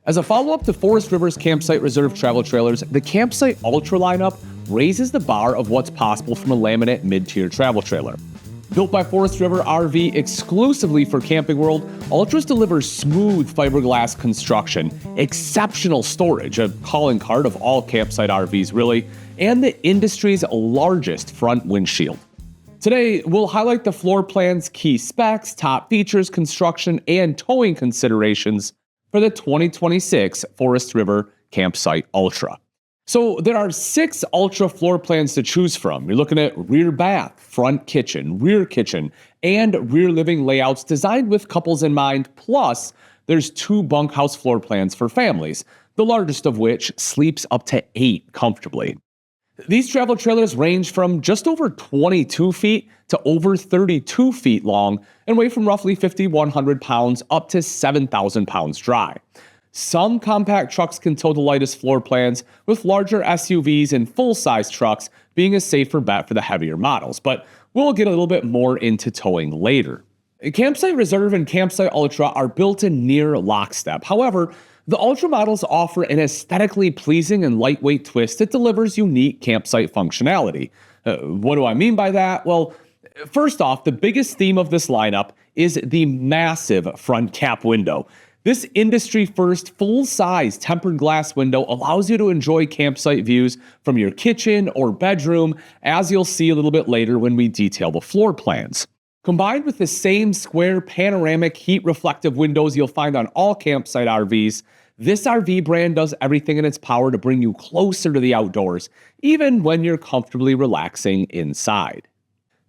As a follow-up to Forest River's Campsite Reserve travel trailers, the Campsite Ultra lineup raises the bar of what's possible from a laminate mid-tier travel trailer. Built by Forest River RV exclusively for Camping World, Ultras delivers smooth fiberglass construction, exceptional storage, a calling card of all campsite RVs really, and the industry's largest front windshield. Today, we'll highlight the floor plan's key specs, top features, construction, and towing considerations for the 2026 Forest River Campsite Ultra. So there are 6 Ultra floor plans to choose from. You're looking at rear bath, front kitchen, and rear living layouts designed with couples in mind. Plus, there's 2 bunkhouse floor plans for families, the largest of which sleeps up to 8 comfortably. These travel trailers range from just over 22 feet to over 32 feet long and weigh from roughly 5,100 pounds up to 7,000 pounds dry. Some compact trucks can tow the lightest floor plans, with larger SUVs and full-size trucks being a safer bet for the heavier models, but we'll get a little bit more into towing later. Campsite Reserve and Campsite Ultra are built in near lockstep. However, the Ultra models offer an aesthetically pleasing and lightweight twist that delivers unique campsite functionality. What do I mean by that? Well, first off, the biggest theme of this lineup is the massive front cap window. This industry-first, full-size tempered glass window allows you to enjoy campsite views from your kitchen or bedroom, as you'll see a little bit later when we detail the floor plans. Combined with the same square panoramic heat-reflective windows you'll find on all campsite RVs, this RV brand does everything in its power to bring you closer to the outdoors, even when you're comfortably relaxing inside.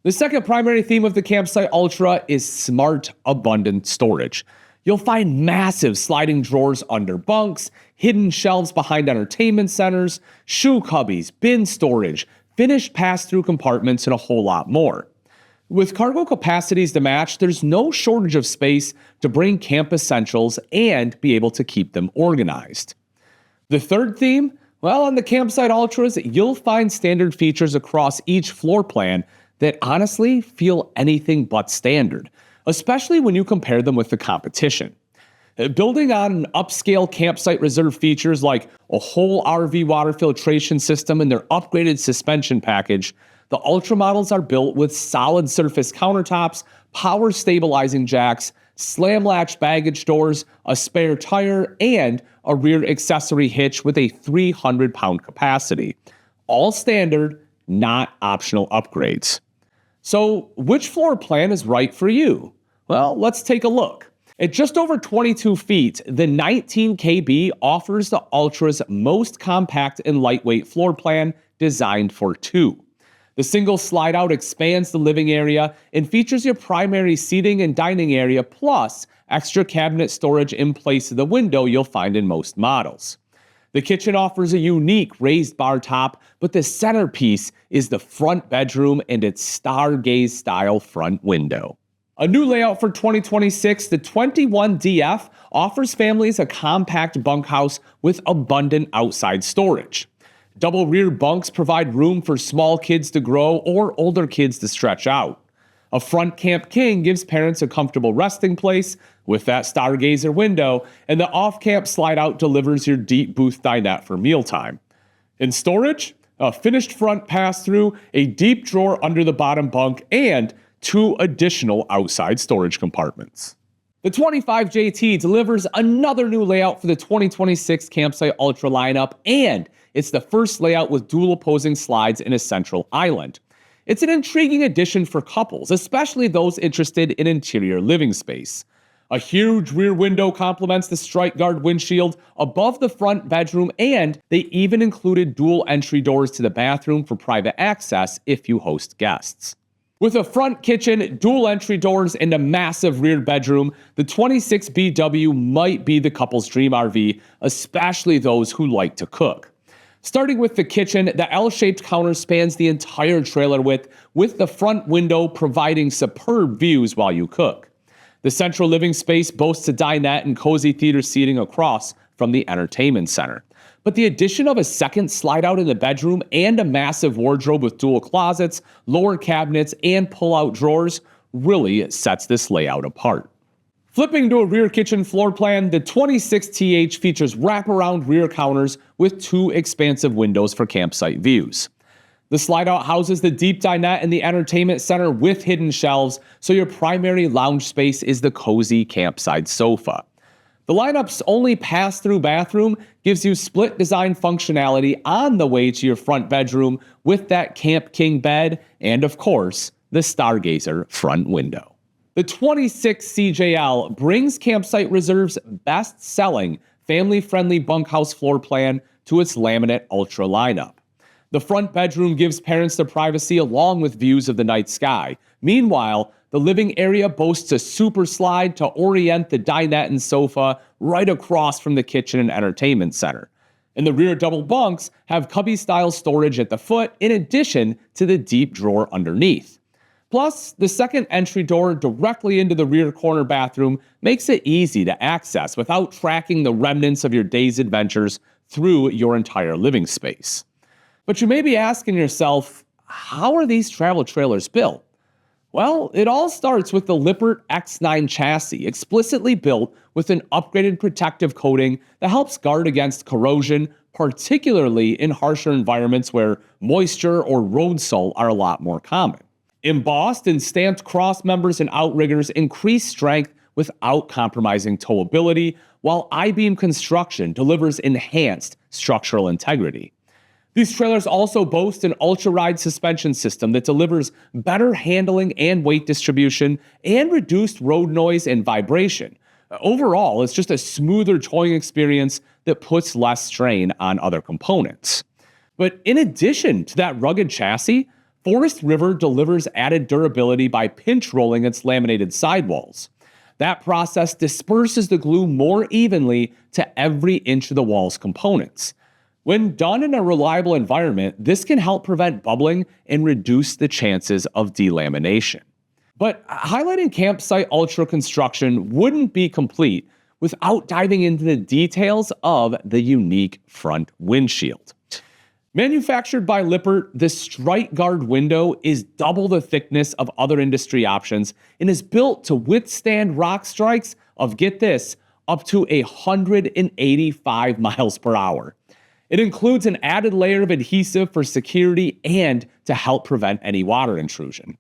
The second primary theme of the Campsite Ultra is smart, abundant storage. You'll find massive sliding drawers under bunks, hidden shelves behind entertainment centers, shoe cubbies, bin storage, finished pass-through compartments, and a whole lot more. With cargo capacities to match, there's no shortage of space to bring camp essentials and be able to keep them organized. The third theme? Well, on the Campsite Ultras, you'll find standard features across each floor plan that honestly feel anything but standard, especially when you compare them with the competition. Building on an upscale Campsite Reserve features like a whole RV water filtration system and their upgraded suspension package, the Ultra models are built with solid surface countertops, power stabilizing jacks, slam latch baggage doors, a spare tire, and a rear accessory hitch with a 300-pound capacity. All standard, not optional upgrades. So, which floor plan is right for you? Well, let's take a look. At just over 22 feet, the 19KB offers the Ultra's most compact and lightweight floor plan designed for 2. The single slide-out expands the living area and features your primary seating and dining area plus extra cabinet storage in place of the window you'll find in most models. The kitchen offers a unique raised bar top, but the centerpiece is the front bedroom and its stargaze-style front window. A new layout for 2026, the 21DF offers families a compact bunkhouse with abundant outside storage. Double rear bunks provide room for small kids to grow or older kids to stretch out. A front Camp King gives parents a comfortable resting place with that stargazer window, and the off-camp slide-out delivers your deep booth dinette for mealtime. In storage, a finished front pass-through, a deep drawer under the bottom bunk, and 2 additional outside storage compartments. The 25JT delivers another new layout for the 2026 Campsite Ultra lineup, and it's the first layout with dual opposing slides in a central island. It's an intriguing addition for couples, especially those interested in interior living space. A huge rear window complements the strike guard windshield above the front bedroom, and they even included dual entry doors to the bathroom for private access if you host guests. With a front kitchen, dual entry doors, and a massive rear bedroom, the 26BW might be the couple's dream RV, especially those who like to cook. Starting with the kitchen, the L-shaped counter spans the entire trailer width, with the front window providing superb views while you cook. The central living space boasts a dinette and cozy theater seating across from the entertainment center. But the addition of a second slide-out in the bedroom and a massive wardrobe with dual closets, lower cabinets, and pull-out drawers really sets this layout apart. Flipping to a rear kitchen floor plan, the 26TH features wraparound rear counters with 2 expansive windows for campsite views. The slide-out houses the deep dinette and the entertainment center with hidden shelves, so your primary lounge space is the cozy campsite sofa. The lineup's only pass-through bathroom gives you split design functionality on the way to your front bedroom with that Camp King bed and, of course, the Stargazer front window. The 26CJL brings Campsite Reserve's best-selling family-friendly bunkhouse floor plan to its laminate Ultra lineup. The front bedroom gives parents their privacy along with views of the night sky. Meanwhile, the living area boasts a super slide to orient the dinette and sofa right across from the kitchen and entertainment center. And the rear double bunks have cubby-style storage at the foot in addition to the deep drawer underneath. Plus, the second entry door directly into the rear corner bathroom makes it easy to access without tracking the remnants of your day's adventures through your entire living space. But you may be asking yourself, how are these travel trailers built? Well, it all starts with the Lippert X9 chassis, explicitly built with an upgraded protective coating that helps guard against corrosion, particularly in harsher environments where moisture or road salt are a lot more common. Embossed and stamped cross members and outriggers increase strength without compromising towability, while I-beam construction delivers enhanced structural integrity. These trailers also boast an ultra-ride suspension system that delivers better handling and weight distribution and reduced road noise and vibration. Overall, it's just a smoother towing experience that puts less strain on other components. But in addition to that rugged chassis, Forest River delivers added durability by pinch rolling its laminated sidewalls. That process disperses the glue more evenly to every inch of the wall's components. When done in a reliable environment, this can help prevent bubbling and reduce the chances of delamination. But highlighting Campsite Ultra construction wouldn't be complete without diving into the details of the unique front windshield. Manufactured by Lippert, the Strike Guard window is double the thickness of other industry options and is built to withstand rock strikes of, get this, up to 185 miles per hour. It includes an added layer of adhesive for security and to help prevent any water intrusion.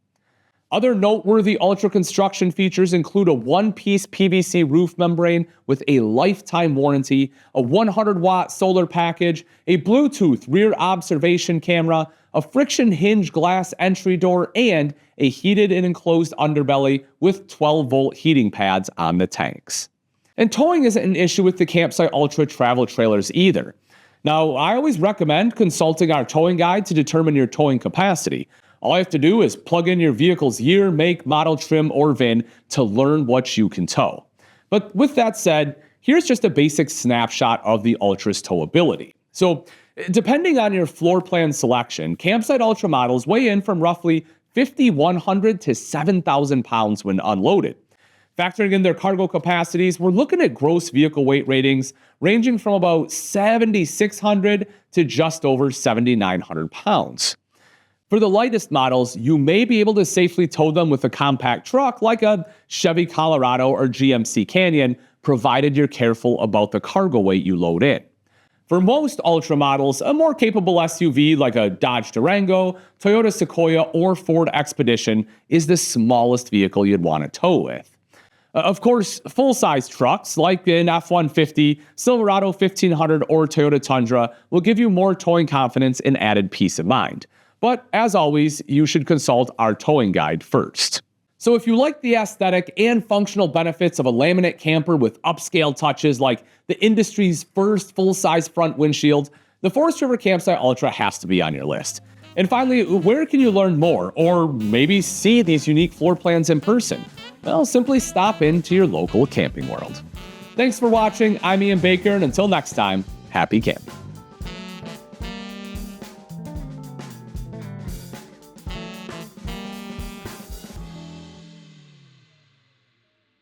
Other noteworthy Ultra construction features include a one-piece PVC roof membrane with a lifetime warranty, a 100-watt solar package, a Bluetooth rear observation camera, a friction hinge glass entry door, and a heated and enclosed underbelly with 12-volt heating pads on the tanks. And towing isn't an issue with the Campsite Ultra travel trailers either. Now, I always recommend consulting our towing guide to determine your towing capacity. All you have to do is plug in your vehicle's year, make, model, trim, or VIN to learn what you can tow. But with that said, here's just a basic snapshot of the Ultra's towability. So, depending on your floor plan selection, Campsite Ultra models weigh in from roughly 5,100 to 7,000 pounds when unloaded. Factoring in their cargo capacities, we're looking at gross vehicle weight ratings ranging from about 7,600 to just over 7,900 pounds. For the lightest models, you may be able to safely tow them with a compact truck like a Chevy Colorado or GMC Canyon, provided you're careful about the cargo weight you load in. For most Ultra models, a more capable SUV like a Dodge Durango, Toyota Sequoia, or Ford Expedition is the smallest vehicle you'd want to tow with. Of course, full-size trucks like an F-150, Silverado 1500, or Toyota Tundra will give you more towing confidence and added peace of mind. But as always, you should consult our towing guide first. So if you like the aesthetic and functional benefits of a laminate camper with upscale touches like the industry's first full-size front windshield, the Forest River Campsite Ultra has to be on your list. And finally, where can you learn more or maybe see these unique floor plans in person? Well, simply stop into your local Camping World. Thanks for watching. I'm Ian Baker, and until next time, happy camping.